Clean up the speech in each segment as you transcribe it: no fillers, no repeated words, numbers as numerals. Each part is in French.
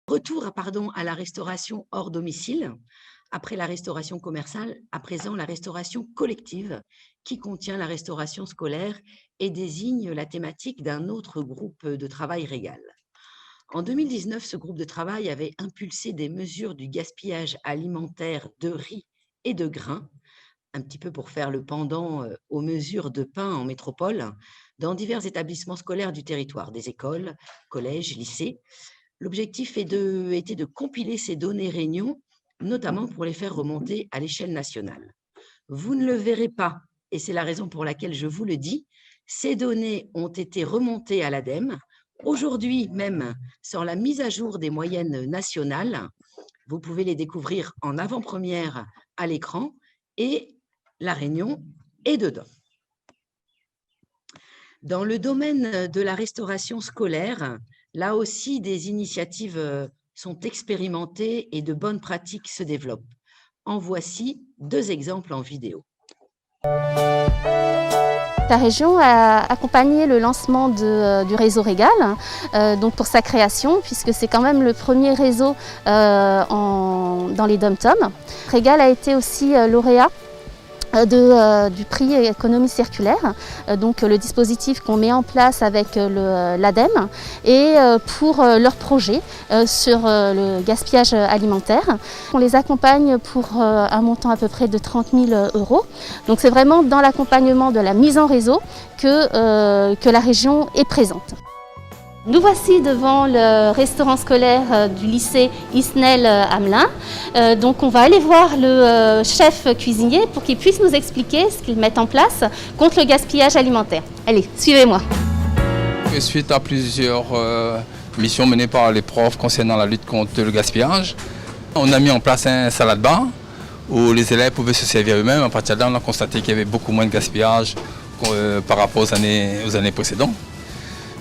Retour, à la restauration hors domicile. Après la restauration commerciale, à présent la restauration collective, qui contient la restauration scolaire et désigne la thématique d'un autre groupe de travail Régal. En 2019, ce groupe de travail avait impulsé des mesures du gaspillage alimentaire de riz et de grains, un petit peu pour faire le pendant aux mesures de pain en métropole, dans divers établissements scolaires du territoire, des écoles, collèges, lycées. L'objectif était de compiler ces données réunions, notamment pour les faire remonter à l'échelle nationale. Vous ne le verrez pas, et c'est la raison pour laquelle je vous le dis, ces données ont été remontées à l'ADEME. Aujourd'hui même, sur la mise à jour des moyennes nationales, vous pouvez les découvrir en avant-première à l'écran et la réunion est dedans. Dans le domaine de la restauration scolaire, là aussi, des initiatives sont expérimentées et de bonnes pratiques se développent. En voici 2 exemples en vidéo. La région a accompagné le lancement du réseau Régal, donc pour sa création, puisque c'est quand même le premier réseau dans les DOM-TOM. Régal a été aussi lauréat du prix économie circulaire, donc le dispositif qu'on met en place avec l'ADEME et pour leur projet sur le gaspillage alimentaire. On les accompagne pour un montant à peu près de 30 000 €. Donc c'est vraiment dans l'accompagnement de la mise en réseau que la région est présente. Nous voici devant le restaurant scolaire du lycée Isnel Hamelin. Donc on va aller voir le chef cuisinier pour qu'il puisse nous expliquer ce qu'ils mettent en place contre le gaspillage alimentaire. Allez, suivez-moi. Suite à plusieurs missions menées par les profs concernant la lutte contre le gaspillage, on a mis en place un salade bar où les élèves pouvaient se servir eux-mêmes. À partir de là, on a constaté qu'il y avait beaucoup moins de gaspillage par rapport aux années précédentes.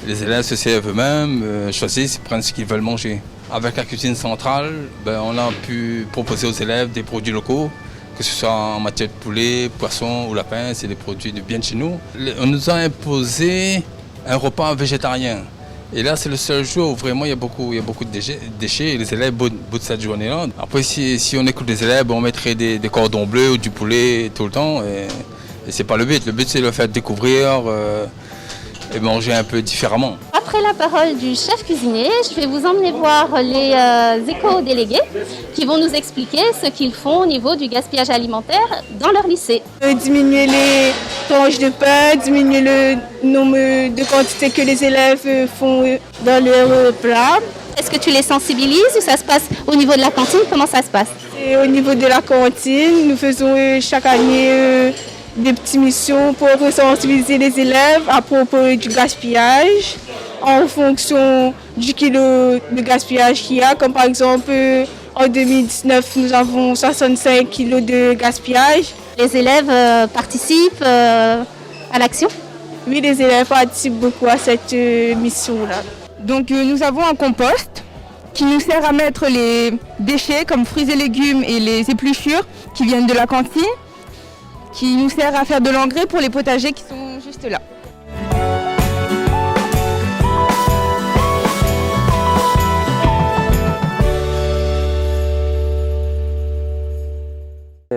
Les élèves se servent eux-mêmes, choisissent, prennent ce qu'ils veulent manger. Avec la cuisine centrale, on a pu proposer aux élèves des produits locaux, que ce soit en matière de poulet, poisson ou lapin, c'est des produits de bien de chez nous. On nous a imposé un repas végétarien. Et là, c'est le seul jour où vraiment il y a beaucoup de déchets et les élèves bout de cette journée-là. Après, si on écoute les élèves, on mettrait des cordons bleus ou du poulet tout le temps. Et c'est pas le but. Le but, c'est de leur faire découvrir et manger un peu différemment. Après la parole du chef cuisinier, je vais vous emmener voir les éco-délégués qui vont nous expliquer ce qu'ils font au niveau du gaspillage alimentaire dans leur lycée. Diminuer les tranches de pain, diminuer le nombre de quantités que les élèves font dans leur plat. Est-ce que tu les sensibilises ou ça se passe au niveau de la cantine? Comment ça se passe? Et au niveau de la cantine, nous faisons chaque année des petites missions pour sensibiliser les élèves à propos du gaspillage en fonction du kilo de gaspillage qu'il y a. Comme par exemple, en 2019, nous avons 65 kilos de gaspillage. Les élèves participent à l'action? Oui, les élèves participent beaucoup à cette mission-là. Donc nous avons un compost qui nous sert à mettre les déchets comme fruits et légumes et les épluchures qui viennent de la cantine, qui nous sert à faire de l'engrais pour les potagers qui sont juste là.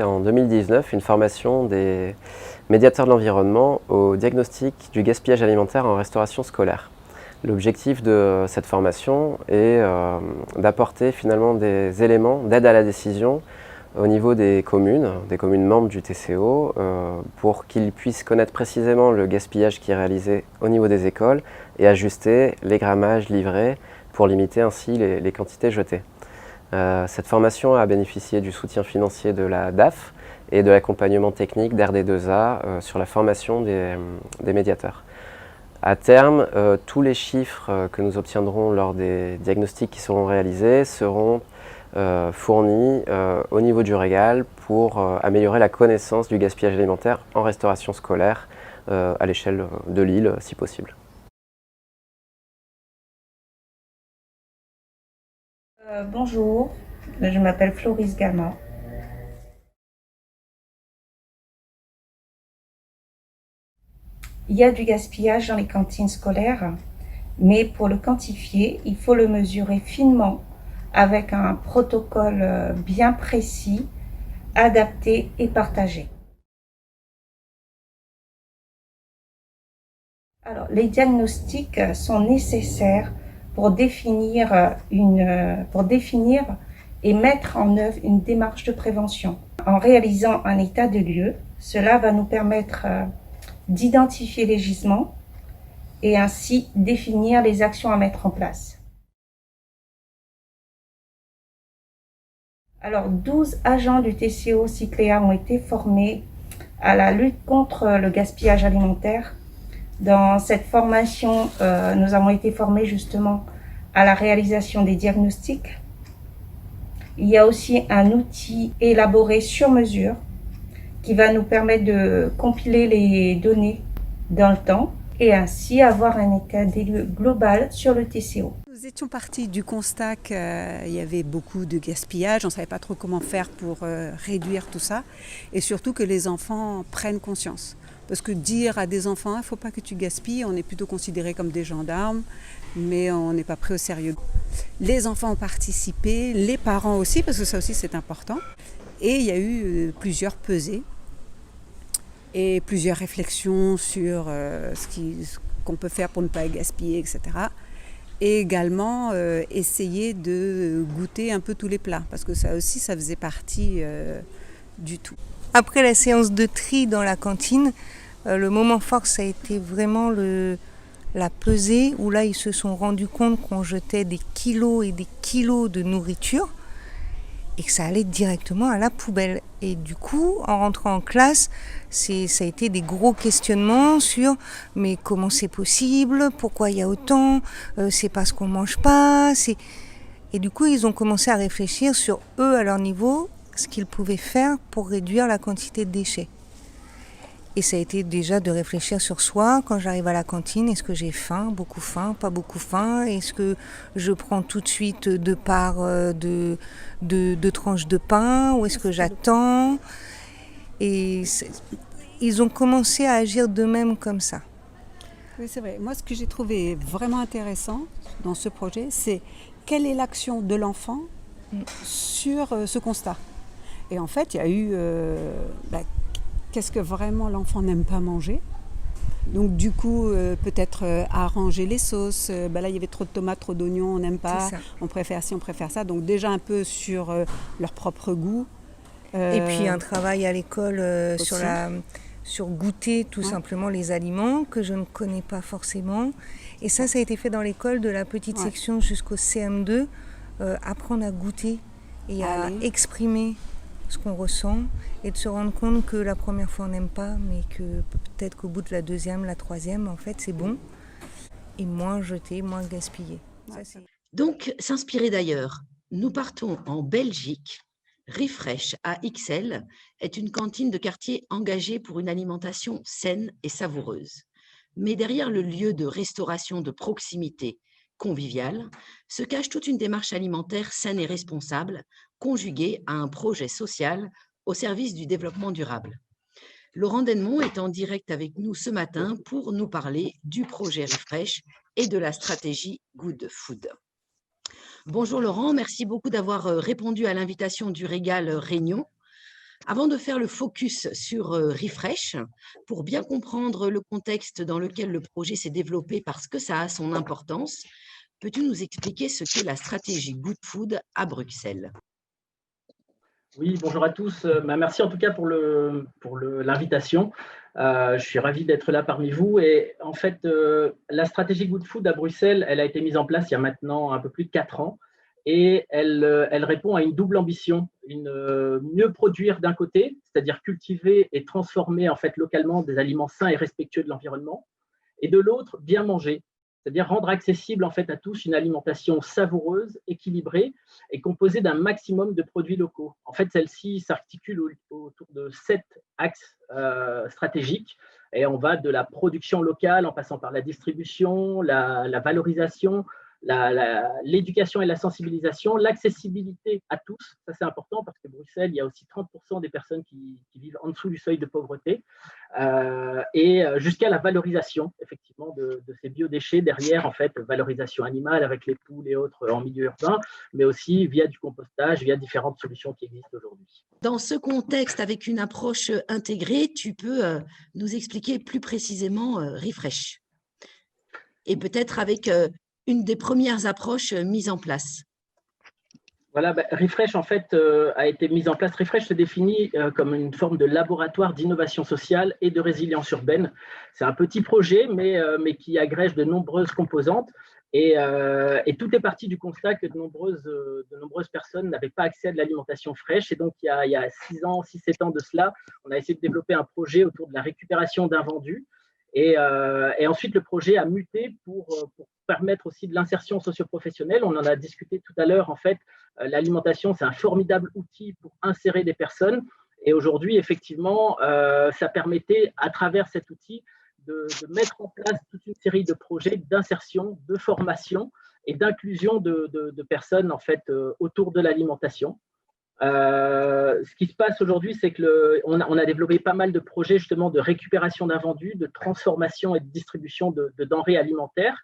En 2019, une formation des médiateurs de l'environnement au diagnostic du gaspillage alimentaire en restauration scolaire. L'objectif de cette formation est d'apporter finalement des éléments d'aide à la décision au niveau des communes membres du TCO, pour qu'ils puissent connaître précisément le gaspillage qui est réalisé au niveau des écoles et ajuster les grammages livrés pour limiter ainsi les quantités jetées. Cette formation a bénéficié du soutien financier de la DAF et de l'accompagnement technique d'RD2A sur la formation des médiateurs. À terme, tous les chiffres que nous obtiendrons lors des diagnostics qui seront réalisés seront fournis au niveau du Régal pour améliorer la connaissance du gaspillage alimentaire en restauration scolaire à l'échelle de l'île si possible. Bonjour, je m'appelle Floris Gama. Il y a du gaspillage dans les cantines scolaires, mais pour le quantifier, il faut le mesurer finement avec un protocole bien précis, adapté et partagé. Alors, les diagnostics sont nécessaires pour définir et mettre en œuvre une démarche de prévention. En réalisant un état de lieu, cela va nous permettre d'identifier les gisements et ainsi définir les actions à mettre en place. Alors, 12 agents du TCO Cycléa ont été formés à la lutte contre le gaspillage alimentaire. Dans cette formation, nous avons été formés justement à la réalisation des diagnostics. Il y a aussi un outil élaboré sur mesure qui va nous permettre de compiler les données dans le temps et ainsi avoir un état des lieux global sur le TCO. Nous étions partis du constat qu'il y avait beaucoup de gaspillage, on ne savait pas trop comment faire pour réduire tout ça et surtout que les enfants prennent conscience. Parce que dire à des enfants, il ne faut pas que tu gaspilles, on est plutôt considérés comme des gendarmes, mais on n'est pas pris au sérieux. Les enfants ont participé, les parents aussi, parce que ça aussi c'est important. Et il y a eu plusieurs pesées et plusieurs réflexions sur ce qu'on peut faire pour ne pas gaspiller, etc. Et également essayer de goûter un peu tous les plats, parce que ça aussi, ça faisait partie du tout. Après la séance de tri dans la cantine, le moment fort, ça a été vraiment la pesée, où là, ils se sont rendus compte qu'on jetait des kilos et des kilos de nourriture et que ça allait directement à la poubelle. Et du coup, en rentrant en classe, ça a été des gros questionnements sur mais comment c'est possible, pourquoi il y a autant, c'est parce qu'on mange pas. Et du coup, ils ont commencé à réfléchir sur eux, à leur niveau, ce qu'ils pouvaient faire pour réduire la quantité de déchets. Et ça a été déjà de réfléchir sur soi. Quand j'arrive à la cantine, est-ce que j'ai faim, beaucoup faim, pas beaucoup faim? Est-ce que je prends tout de suite deux parts de tranches de pain ou est-ce que j'attends? Et ils ont commencé à agir d'eux-mêmes comme ça. Oui, c'est vrai. Moi, ce que j'ai trouvé vraiment intéressant dans ce projet, c'est quelle est l'action de l'enfant sur ce constat. Et en fait, il y a eu qu'est-ce que vraiment l'enfant n'aime pas manger. Donc du coup, peut-être arranger les sauces. Là, il y avait trop de tomates, trop d'oignons, on n'aime pas. On préfère ci, on préfère ça. Donc déjà un peu sur leur propre goût. Et puis un travail à l'école sur goûter tout simplement les aliments que je ne connais pas forcément. Et ça a été fait dans l'école de la petite section jusqu'au CM2. Apprendre à goûter et à exprimer ce qu'on ressent et de se rendre compte que la première fois on n'aime pas, mais que peut-être qu'au bout de la deuxième, la troisième, en fait c'est bon. Et moins jeter, moins gaspiller. Donc, s'inspirer d'ailleurs. Nous partons en Belgique. Refresh à XL est une cantine de quartier engagée pour une alimentation saine et savoureuse. Mais derrière le lieu de restauration de proximité conviviale se cache toute une démarche alimentaire saine et responsable, conjuguée à un projet social au service du développement durable. Laurent Denmont est en direct avec nous ce matin pour nous parler du projet Refresh et de la stratégie Good Food. Bonjour Laurent, merci beaucoup d'avoir répondu à l'invitation du Régal Réunion. Avant de faire le focus sur Refresh, pour bien comprendre le contexte dans lequel le projet s'est développé parce que ça a son importance, peux-tu nous expliquer ce qu'est la stratégie Good Food à Bruxelles? Oui, bonjour à tous. Merci en tout cas pour l'invitation. Je suis ravi d'être là parmi vous. Et en fait, la stratégie Good Food à Bruxelles, elle a été mise en place il y a maintenant un peu plus de 4 ans. Et elle répond à une double ambition, mieux produire d'un côté, c'est-à-dire cultiver et transformer en fait localement des aliments sains et respectueux de l'environnement, et de l'autre, bien manger, c'est-à-dire rendre accessible en fait à tous une alimentation savoureuse, équilibrée et composée d'un maximum de produits locaux. En fait, celle-ci s'articule autour de 7 axes stratégiques, et on va de la production locale en passant par la distribution, la valorisation, l'éducation et la sensibilisation, l'accessibilité à tous, ça c'est important parce que Bruxelles, il y a aussi 30% des personnes qui vivent en dessous du seuil de pauvreté, et jusqu'à la valorisation effectivement de ces biodéchets derrière, en fait, valorisation animale avec les poules et autres en milieu urbain, mais aussi via du compostage, via différentes solutions qui existent aujourd'hui. Dans ce contexte, avec une approche intégrée, tu peux nous expliquer plus précisément Refresh, et peut-être avec une des premières approches mises en place. Voilà, Refresh en fait a été mise en place. Refresh se définit comme une forme de laboratoire d'innovation sociale et de résilience urbaine. C'est un petit projet, mais qui agrège de nombreuses composantes. Et tout est parti du constat que de nombreuses personnes n'avaient pas accès à de l'alimentation fraîche. Et donc, il y a 6-7 ans de cela, on a essayé de développer un projet autour de la récupération d'invendus. Et ensuite, le projet a muté pour permettre aussi de l'insertion socio-professionnelle. On en a discuté tout à l'heure. En fait, l'alimentation, c'est un formidable outil pour insérer des personnes. Et aujourd'hui, effectivement, ça permettait, à travers cet outil, de mettre en place toute une série de projets d'insertion, de formation et d'inclusion de personnes, en fait, autour de l'alimentation. Ce qui se passe aujourd'hui, c'est qu'on a développé pas mal de projets justement de récupération d'invendus, de transformation et de distribution de denrées alimentaires.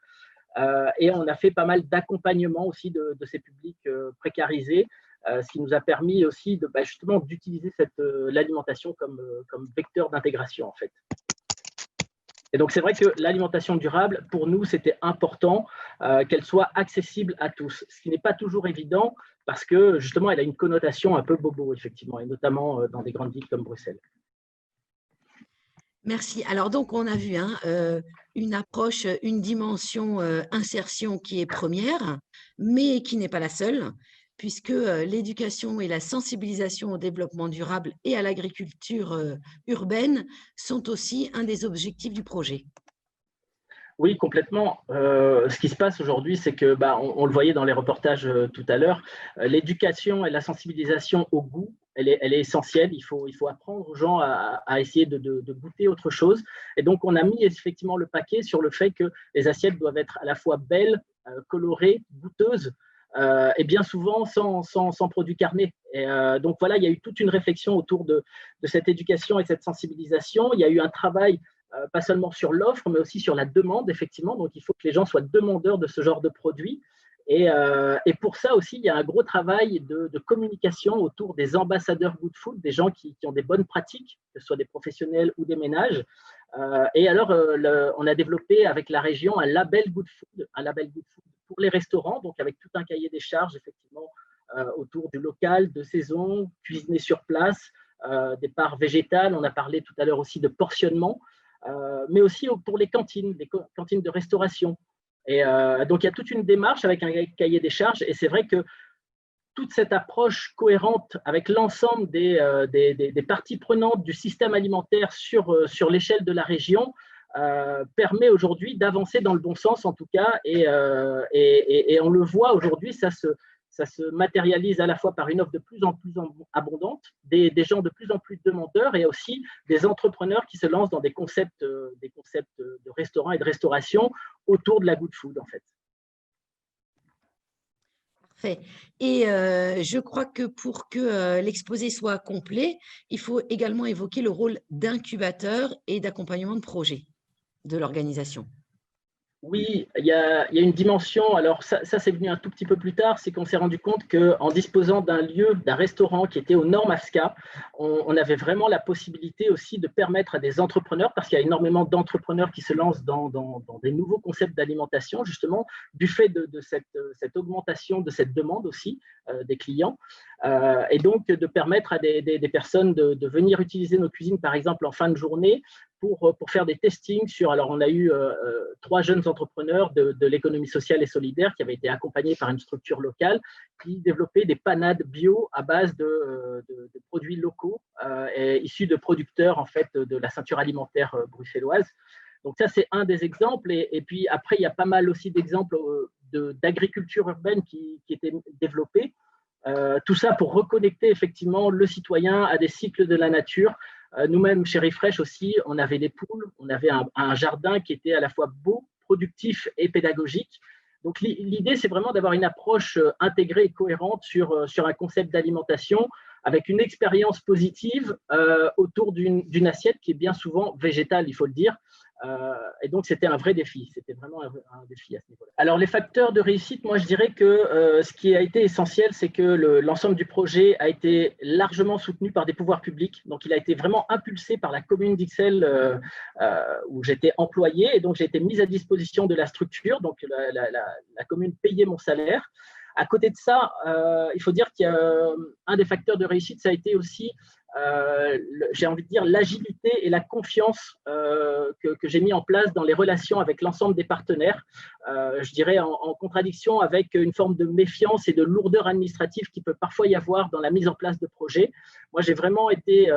Et on a fait pas mal d'accompagnement aussi de ces publics précarisés, ce qui nous a permis aussi justement d'utiliser l'alimentation comme vecteur d'intégration, en fait. Et donc, c'est vrai que l'alimentation durable, pour nous, c'était important qu'elle soit accessible à tous, ce qui n'est pas toujours évident parce que, justement, elle a une connotation un peu bobo, effectivement, et notamment dans des grandes villes comme Bruxelles. Merci. Alors, donc, on a vu une approche, une dimension insertion qui est première, mais qui n'est pas la seule, puisque l'éducation et la sensibilisation au développement durable et à l'agriculture urbaine sont aussi un des objectifs du projet. Oui, complètement. Ce qui se passe aujourd'hui, c'est que, on le voyait dans les reportages tout à l'heure, l'éducation et la sensibilisation au goût, elle est essentielle. Il faut apprendre aux gens à essayer de goûter autre chose. Et donc, on a mis effectivement le paquet sur le fait que les assiettes doivent être à la fois belles, colorées, goûteuses, et bien souvent sans produits carnés. Et donc voilà, il y a eu toute une réflexion autour de cette éducation et de cette sensibilisation. Il y a eu un travail pas seulement sur l'offre, mais aussi sur la demande, effectivement. Donc il faut que les gens soient demandeurs de ce genre de produits. Et pour ça aussi, il y a un gros travail de communication autour des ambassadeurs Good Food, des gens qui ont des bonnes pratiques, que ce soit des professionnels ou des ménages. Et alors, on a développé avec la région un label Good Food pour les restaurants, donc avec tout un cahier des charges, effectivement, autour du local, de saison, cuisiné sur place, des parts végétales. On a parlé tout à l'heure aussi de portionnement, mais aussi pour les cantines de restauration. Et donc, il y a toute une démarche avec un cahier des charges, et c'est vrai que toute cette approche cohérente avec l'ensemble des parties prenantes du système alimentaire sur l'échelle de la région permet aujourd'hui d'avancer dans le bon sens, en tout cas, et on le voit aujourd'hui, ça se matérialise à la fois par une offre de plus en plus abondante, des gens de plus en plus demandeurs, et aussi des entrepreneurs qui se lancent dans des concepts de restaurants et de restauration autour de la good food, en fait. Parfait. Et je crois que pour que l'exposé soit complet, il faut également évoquer le rôle d'incubateur et d'accompagnement de projet de l'organisation. Oui, il y a une dimension, alors ça c'est venu un tout petit peu plus tard, c'est qu'on s'est rendu compte qu'en disposant d'un lieu, d'un restaurant qui était aux normes AFSCA, on avait vraiment la possibilité aussi de permettre à des entrepreneurs, parce qu'il y a énormément d'entrepreneurs qui se lancent dans des nouveaux concepts d'alimentation, justement, du fait de cette augmentation de cette demande aussi des clients, et donc de permettre à des personnes de venir utiliser nos cuisines, par exemple, en fin de journée, pour faire des testings sur… Alors, on a eu 3 jeunes entrepreneurs de l'économie sociale et solidaire qui avaient été accompagnés par une structure locale qui développaient des panades bio à base de produits locaux et issus de producteurs, en fait, de la ceinture alimentaire bruxelloise. Donc, ça, c'est un des exemples. Et puis, après, il y a pas mal aussi d'exemples d'agriculture urbaine qui étaient développés. Tout ça pour reconnecter effectivement le citoyen à des cycles de la nature. Nous-mêmes, chez Refresh aussi, on avait des poules, on avait un jardin qui était à la fois beau, productif et pédagogique. Donc l'idée, c'est vraiment d'avoir une approche intégrée et cohérente sur un concept d'alimentation avec une expérience positive autour d'une assiette qui est bien souvent végétale, il faut le dire. Et donc, c'était un vrai défi. C'était vraiment un défi à ce niveau-là. Alors, les facteurs de réussite, moi, je dirais que ce qui a été essentiel, c'est que l'ensemble du projet a été largement soutenu par des pouvoirs publics. Donc, il a été vraiment impulsé par la commune d'Ixelles où j'étais employé. Et donc, j'ai été mise à disposition de la structure. Donc, la commune payait mon salaire. À côté de ça, il faut dire qu'il y a un des facteurs de réussite, ça a été aussi, j'ai envie de dire, l'agilité et la confiance que j'ai mis en place dans les relations avec l'ensemble des partenaires. Je dirais en contradiction avec une forme de méfiance et de lourdeur administrative qui peut parfois y avoir dans la mise en place de projets. Moi, j'ai vraiment été,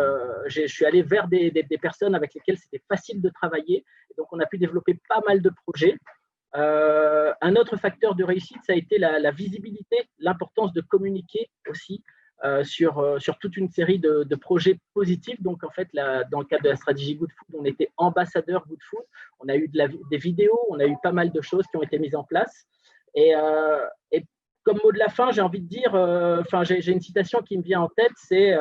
je suis allé vers des personnes avec lesquelles c'était facile de travailler. Donc, on a pu développer pas mal de projets. Un autre facteur de réussite, ça a été la visibilité, l'importance de communiquer aussi sur toute une série de projets positifs. Donc, en fait, dans le cadre de la stratégie Good Food, on était ambassadeur Good Food. On a eu des vidéos, on a eu pas mal de choses qui ont été mises en place. Et comme mot de la fin, j'ai envie de dire, j'ai une citation qui me vient en tête, c'est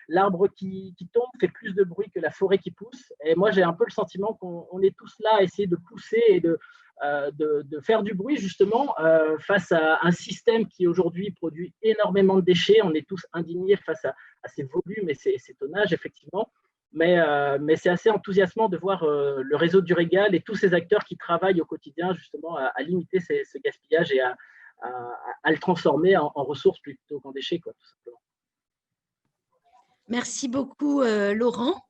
l'arbre qui tombe fait plus de bruit que la forêt qui pousse. Et moi, j'ai un peu le sentiment qu'on est tous là à essayer de pousser et de faire du bruit justement face à un système qui aujourd'hui produit énormément de déchets. On est tous indignés face à ces volumes et ces tonnages, effectivement. Mais c'est assez enthousiasmant de voir le réseau du Régal et tous ces acteurs qui travaillent au quotidien justement à limiter ce gaspillage et à le transformer en ressources plutôt qu'en déchets, quoi, tout simplement. Merci beaucoup, Laurent.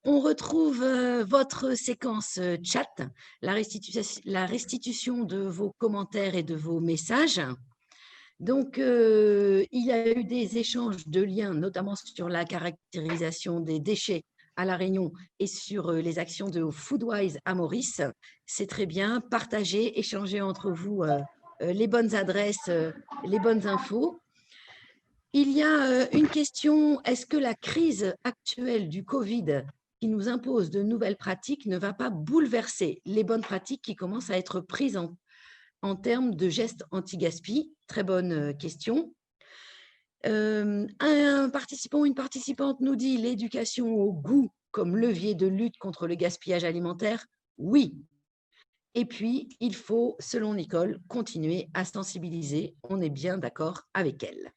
On retrouve votre séquence chat, la restitution de vos commentaires et de vos messages. Donc, il y a eu des échanges de liens, notamment sur la caractérisation des déchets à La Réunion et sur les actions de Foodwise à Maurice. C'est très bien. Partagez, échangez entre vous les bonnes adresses, les bonnes infos. Il y a une question, est-ce que la crise actuelle du Covid qui nous impose de nouvelles pratiques ne va pas bouleverser les bonnes pratiques qui commencent à être prises en termes de gestes anti-gaspi? Très bonne question. Un participant ou une participante nous dit l'éducation au goût comme levier de lutte contre le gaspillage alimentaire. Oui. Et puis, il faut, selon Nicole, continuer à sensibiliser. On est bien d'accord avec elle.